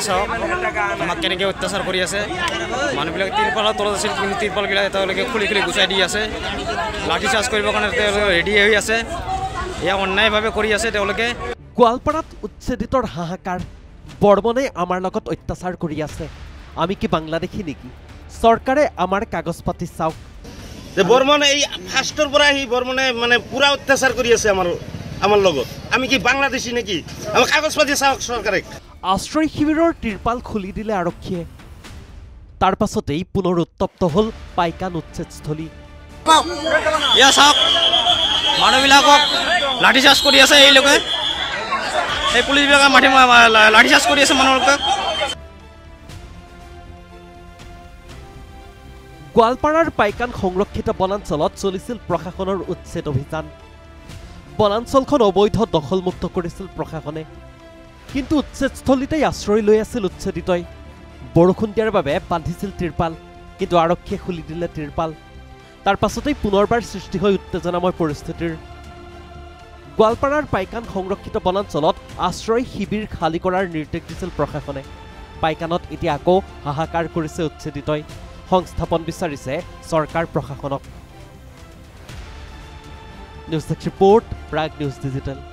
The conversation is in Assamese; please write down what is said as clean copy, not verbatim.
চাওক আমাক কেনেকৈ অত্যাচাৰ কৰি আছে মানুহবিলাক তিৰপালৰ তলত আছিল কিন্তু তিৰপালবিলাক তেওঁলোকে খুলি খুলি গুচাই দি আছে লাঠি চাৰ্জ কৰিবৰ কাৰণে তেওঁলোকে ৰেডি হৈ আছে এয়া অন্যায়ভাৱে কৰি আছে তেওঁলোকে গোৱালপাৰাত উচ্ছেদিতৰ হাহাকাৰ বৰ্মনে আমাৰ লগত অত্যাচাৰ কৰি আছে আমি কি বাংলাদেশী নেকি চৰকাৰে আমাৰ কাগজ পাতি চাওক বৰ্মনে এই ফাৰ্ষ্টৰ পৰা আহি বৰ্মনে মানে পুৰা অত্যাচাৰ কৰি আছে আমাৰ লগত আমি কি বাংলাদেশী নেকি আমাৰ কাগজ পাতি চাওক চৰকাৰে আশ্ৰয় শিবিৰৰ তিৰপাল খুলি দিলে আৰক্ষীয়ে তাৰ পাছতেই পুনৰ উত্তপ্ত হ'ল পাইকান উচ্ছেদস্থলী এয়া চাওক মানুহবিলাকক লাঠি চাৰ্জ কৰি আছে এইলোকে এই পুলিচবিলাকে লাঠি চাৰ্জ কৰি আছে মানুহবিলাকক গোৱালপাৰাৰ পাইকান সংৰক্ষিত বনাঞ্চলত চলিছিল প্ৰশাসনৰ উচ্ছেদ অভিযান বনাঞ্চলখন অবৈধ দখলমুক্ত কৰিছিল প্ৰশাসনে কিন্তু উচ্ছেদস্থলীতেই আশ্ৰয় লৈ আছিল উচ্ছেদিতই বৰষুণ দিয়াৰ বাবে বান্ধিছিল তিৰপাল কিন্তু আৰক্ষীয়ে খুলি দিলে তিৰপাল তাৰ পাছতেই পুনৰবাৰ সৃষ্টি হয় উত্তেজনাময় পৰিস্থিতিৰ গোৱালপাৰাৰ পাইকান সংৰক্ষিত বনাঞ্চলত আশ্ৰয় শিবিৰ খালী কৰাৰ নিৰ্দেশ দিছিল প্ৰশাসনে পাইকানত এতিয়া আকৌ হাহাকাৰ কৰিছে উচ্ছেদিতই সংস্থাপন বিচাৰিছে চৰকাৰ প্ৰশাসনক news desk report Prag news digital